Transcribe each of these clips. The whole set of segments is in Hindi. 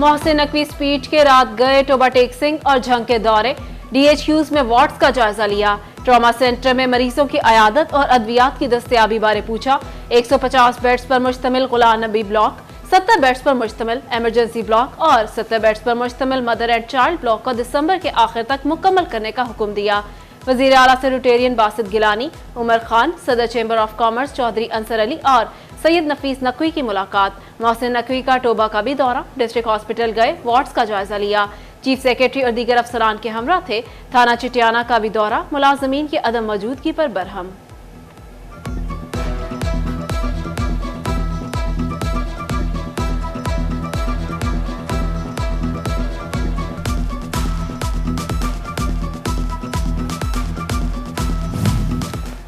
मोहसिन नकवी स्पीच के रात गए टोबा टेक सिंह और झंग के दौरे, DHQs में वार्ड्स का जायजा लिया। ट्रॉमा सेंटर में मरीजों की अयादत और अद्वियात की दस्तयाबी बारे पूछा। 150 बेड्स पर मुश्तमिल गुलाम नबी ब्लॉक, 70 बेड्स पर मुश्तमिल इमरजेंसी ब्लॉक और 70 बेड्स पर मुश्तमिल मदर एंड चाइल्ड ब्लॉक को दिसंबर के आखिर तक मुकम्मल करने का हुक्म दिया। वजीर आला से रोटेरियन बासित गिलानी, उमर खान, सदर chamber of commerce Chaudhry Ansar Ali और सैयद नफीस नकवी की मुलाकात। मोहसिन नकवी का टोबा का भी दौरा, डिस्ट्रिक्ट हॉस्पिटल गए, वार्ड्स का जायजा लिया। चीफ सेक्रेटरी और दीगर अफसरान के हमरा थे। थाना चिटियाना का भी दौरा, मुलाजमीन की अदम मौजूदगी पर बरहम।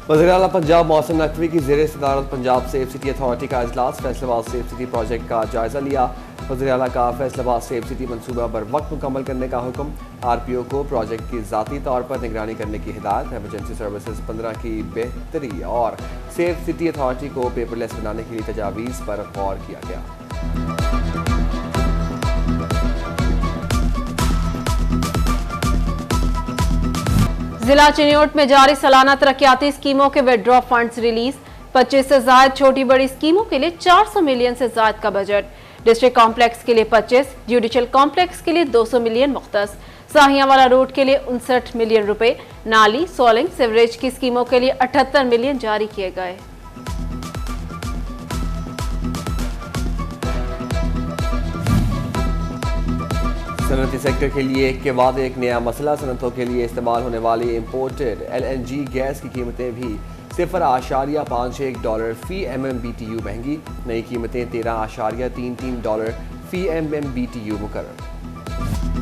वज़ीर-ए-आला पंजाब मोहसिन नकवी की ज़ेर सदारत पंजाब सेफ सिटी अथॉरिटी का इजलास, फैसलाबाद सेफ सिटी प्रोजेक्ट का जायजा लिया। वज़ीर-ए-आला का फैसलाबाद सेफ सिटी मनसूबा बर वक्त मुकम्मल करने का हुक्म। RPO को प्रोजेक्ट की ज़ाती तौर पर निगरानी करने की हिदायत। एमरजेंसी सर्विसेज 15 की बेहतरी और सेफ सिटी अथॉरिटी को पेपरलेस बनाने के लिए तजावीज़ पर गौर किया गया। जिला चिन्योट में जारी सालाना तरक्याती स्कीमों के विड्रॉ फंड्स रिलीज। 25 से ज्यादा छोटी बड़ी स्कीमों के लिए 400 मिलियन से ज्यादा का बजट। डिस्ट्रिक्ट कॉम्प्लेक्स के लिए 25, जुडिशल कॉम्प्लेक्स के लिए 200 मिलियन मुख्तस। साहियावाला रोड के लिए 59 मिलियन रुपए। नाली, सोलिंग, सिवरेज की स्कीमों के लिए 78 मिलियन जारी किए गए। सनती सेक्टर के लिए एक के बाद एक नया मसला। सनतों के लिए इस्तेमाल होने वाली इम्पोर्टेड LNG गैस की कीमतें भी $0.51 फी MMBTU महंगी। नई कीमतें $13.33 फी MMBTU मुकर्रर।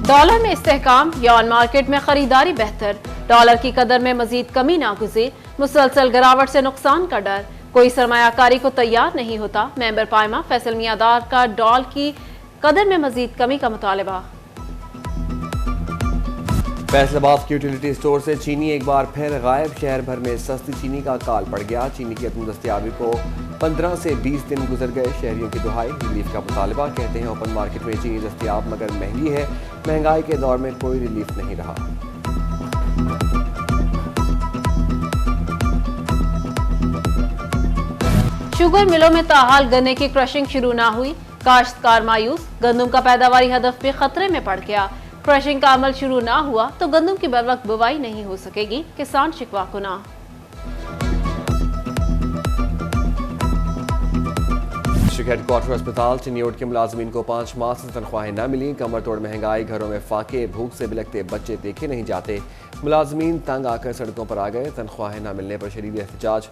डॉलर में इस्तेहकाम, यौन मार्केट में खरीदारी बेहतर। डॉलर की कदर में मजीद कमी नागुज़ीर, मुसलसल गिरावट से नुकसान का डर। कोई सरमायाकारी को तैयार नहीं होता। मेंबर पायमा फैसल मियादार का डॉलर की कदर में मजीद कमी का मुतालबा। फैसलाबाद के यूटिलिटी स्टोर से चीनी एक बार फिर गायब। शहर भर में सस्ती चीनी का काल पड़ गया। चीनी की अदम दस्तयाबी को 15 से 20 दिन गुजर गए। शहरियों की दुहाई, रिलीफ का मुतालबा। कहते हैं ओपन मार्केट में चीनी दस्तयाब मगर महंगी है। महंगाई के दौर में कोई रिलीफ नहीं रहा। शुगर मिलों में ताहाल गन्ने की क्रशिंग शुरू ना हुई। काश्तकार मायूस, गंदम का पैदावारी हदफ भी खतरे में पड़ गया। क्रशिंग का अमल शुरू ना हुआ तो गंदम की बरवक्त बुवाई नहीं हो सकेगी। किसान शिकवा कुना। डिस्ट्रिक्ट हेडक्वार्टर अस्पताल चिन्योट के मुलाजमीन को 5 माह से तनख्वाहें न मिली। कमर तोड़ महंगाई, घरों में फाके, भूख से बिलखते बच्चे देखे नहीं जाते। मुलाजमीन तंग आकर सड़कों पर आ गए। तनख्वाहें न मिलने पर शदीद एहतजाज।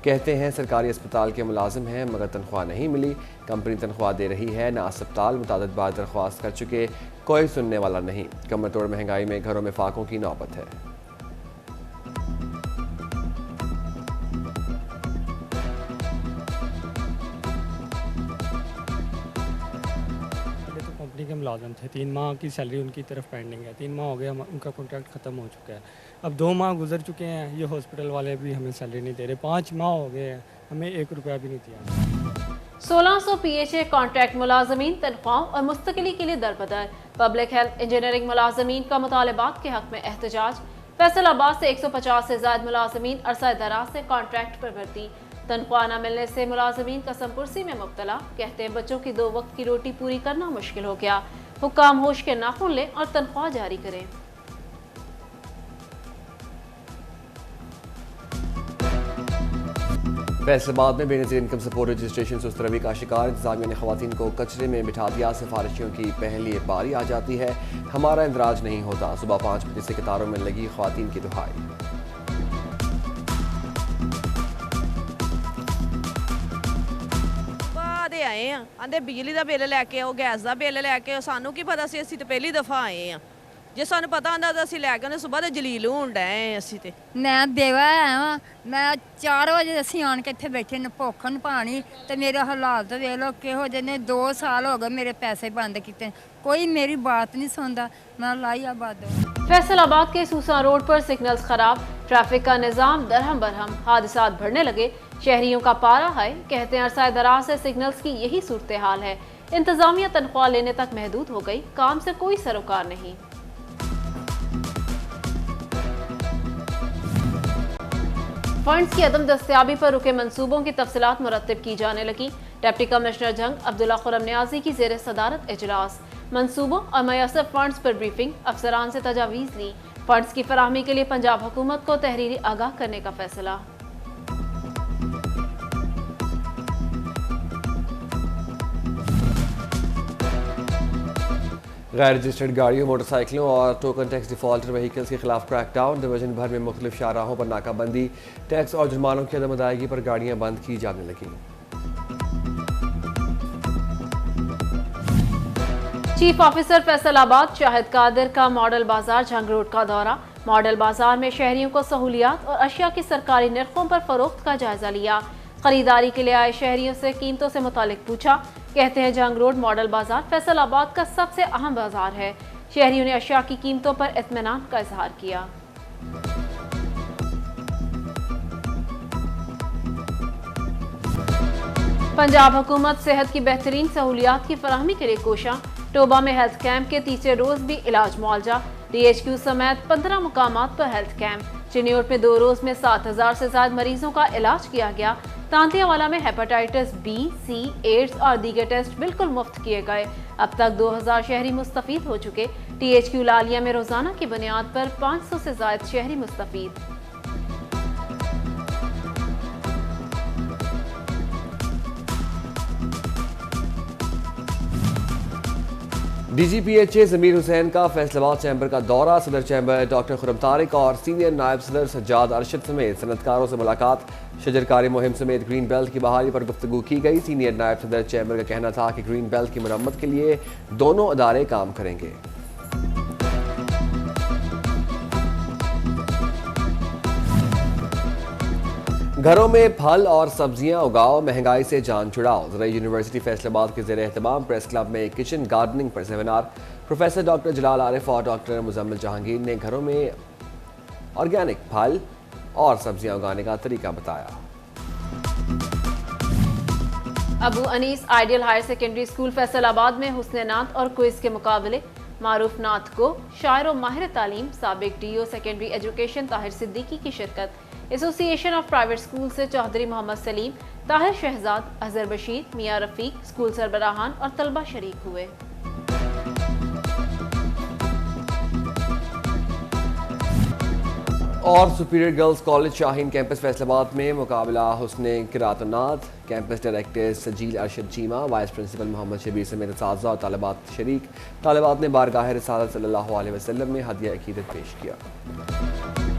कहते हैं सरकारी अस्पताल के मुलाजिम हैं मगर तनख्वाह नहीं मिली। कंपनी तनख्वाह दे रही है ना अस्पताल मुतादिद बार दरख्वास्त कर चुके, कोई सुनने वाला नहीं। कमर तोड़ महंगाई में घरों में फाकों की नौबत है। कंपनी के मुलाजम थे, 3 माह की सैलरी उनकी तरफ पेंडिंग है। 3 माह हो गए, उनका कॉन्ट्रैक्ट ख़त्म हो चुका है। अब 2 माह गुजर चुके हैं, ये हॉस्पिटल वाले भी हमें सैलरी नहीं दे रहे। 5 माह हो गए हैं, हमें 1 रुपया भी नहीं दिया। 1600 PHA कॉन्ट्रैक्ट मुलाजमीन तनख्वाहों और मुस्तकिली के लिए दरबदर। पब्लिक हेल्थ इंजीनियरिंग मुलाजमीन का मुतालबात के हक में एहतजाज। फैसलाबाद से 150 से ज्यादा मुलाजमीन अरसा दराज से कॉन्ट्रैक्ट पर भर्ती। तनख्वाह न मिलने से मुलाजमीन कसम पुरसी में मुब्तला। कहते हैं बच्चों की 2 वक्त की रोटी पूरी करना मुश्किल हो गया। हुक्काम होश के नाखून लें और तनख्वाह जारी करें। फैसलाबाद में बेनज़ीर इनकम सपोर्ट रजिस्ट्रेशन सुस्त रवि का शिकार। इंतजामिया ने खवातीन को कचरे में बिठा दिया। सिफारिशियों की पहली बारी आ जाती है, हमारा इंदराज नहीं होता। सुबह 5 बजे से कतारों में लगी खवातीन की दुहाई। आए हैं आंदे बिजली का बिल लैके आओ, गैस का बिल लैके आओ। सानू की पता सी, असीं तो पहली दफा आए हैं। ਜੇ ਸਾਨੂੰ ਪਤਾ ਹੁੰਦਾ ਤਾਂ ਅਸੀਂ ਲੈ ਕੇ ਉਹਨੇ ਸਵੇਰ ਦੇ ਜਲੀਲ ਹੋਣ ਡਏ ਅਸੀਂ ਤੇ ਮੈਂ ਬੇਵਾ ਆ ਮੈਂ 4 ਵਜੇ ਅਸੀਂ ਆਣ ਕੇ ਇੱਥੇ ਬੈਠੇ ਨੇ ਭੁੱਖ ਨੂੰ ਪਾਣੀ ਤੇ ਮੇਰੇ ਹਾਲਾਤ ਵੇਖ ਲਓ ਕਿਹੋ ਜਿਹੇ ਨੇ 2 ਸਾਲ ਹੋ ਗਏ ਮੇਰੇ ਪੈਸੇ ਬੰਦ ਕੀਤੇ कोई मेरी बात नहीं सुनता मैं लाई आबाद फैसलाबाद के सूसा रोड पर सिग्नल्स खराब, ट्रैफिक का निजाम दरहम बरहम, हादसा बढ़ने लगे, शहरियों का पारा है। कहते हैं अरसा दराज से सिग्नल्स की यही सूरत हाल है। इंतजामिया तनख्वाह लेने तक महदूद हो गई, काम से कोई सरोकार नहीं। फंड्स की अदम दस्तयाबी पर रुके मंसूबों की तफसीलात मुरतब की जाने लगी। डिप्टी कमिश्नर जंग अब्दुल्ला खुरम न्याजी की ज़ेर सदारत इजलास, मंसूबों और मयसर फंड्स पर ब्रीफिंग, अफसरान से तजावीज़ ली। फंड्स की फराहमी के लिए पंजाब हुकूमत को तहरीरी आगाह करने का फैसला। गैर रजिस्टर्ड गाड़ियों, मोटरसाइकिलों और टोकन टैक्स डिफॉल्टर व्हीकल्स के खिलाफ क्रैकडाउन, डिवीजन भर में मुख्तलिफ शाहराहों पर नाकाबंदी, टैक्स और जुर्मानों की अदम अदायगी पर गाड़ियां बंद की जाने लगी। चीफ ऑफिसर फैसलाबाद शाहिद कादिर का मॉडल बाजार झंग रोड का दौरा, मॉडल बाजार में शहरियों को सहूलियात और अशिया की सरकारी निर्खों पर फरोख्त का जायजा लिया। खरीदारी के लिए आए शहरियों से कीमतों से मुतालिक पूछा। कहते हैं जंग रोड मॉडल बाजार फैसलाबाद का सबसे अहम बाजार है। शहरियों ने अशिया की कीमतों पर इत्मीनान का इजहार किया। पंजाब हुकूमत सेहत की बेहतरीन सहूलियात की फराहमी के लिए कोशां, टोबा में हेल्थ कैंप के तीसरे रोज भी इलाज मुआवजा, DHQ समेत 15 मुकामात पर हेल्थ कैंप। चिन्योट में 2 रोज में 7000 से ज्यादा मरीजों का इलाज किया गया। तांतियावाला में हेपेटाइटिस B, C, एड्स और दीगर टेस्ट बिल्कुल मुफ्त किए गए। अब तक 2000 शहरी मुस्तफीद हो चुके। THQ लालिया में रोजाना की बुनियाद पर 500 से ज्यादा शहरी मुस्तफीद। DGPHA ज़मीर हुसैन का फैसलाबाद चैम्बर का दौरा, सदर चैम्बर डॉक्टर खुरम तारिक और सीनियर नायब सदर सज्जाद अरशद समेत सनतकारों से मुलाकात, शजरकारी मुहिम समेत ग्रीन बेल्ट की बहाली पर गुफ्तगू की गई। सीनियर नायब सदर चैम्बर का कहना था कि ग्रीन बेल्ट की मरम्मत के लिए दोनों अदारे काम करेंगे। घरों में फल और सब्जियां उगाओ, महंगाई से जान छुड़ाओ। ज़राई यूनिवर्सिटी फैसलाबाद के ज़ेर एहतमाम प्रेस क्लब में किचन गार्डनिंग पर सेमिनार, प्रोफेसर डॉक्टर जलाल आरिफ और डॉक्टर मुजम्मिल जहांगीर ने घरों में ऑर्गेनिक फल और सब्जियां उगाने का तरीका बताया। Abu Anees ideal higher secondary school Faisalabad में हुस्न नात और क्विज के मुकाबले, मारूफ नात को शायर व माहिर तालीम साबिक DO secondary education Tahir Siddiqui की शिरकत। एसोसिएशन ऑफ प्राइवेट स्कूल से चौधरी मोहम्मद सलीम, ताहिर शहजाद, अजहर बशीर, मियाँ रफीक, स्कूल सरबराहान और तलबा शरीक हुए। और Superior Girls College Shaheen Campus Faisalabad में मुकाबला हुस्ने किरातनात, campus director Sajeel Arshad Cheema, vice principal Mohammad Shabir समेत असातिज़ा और तालिबात शरीक। तालिबात ने बारगाह रिसालत सल्लल्लाहु अलैहि वसल्लम में हदिया अकीदत पेश किया।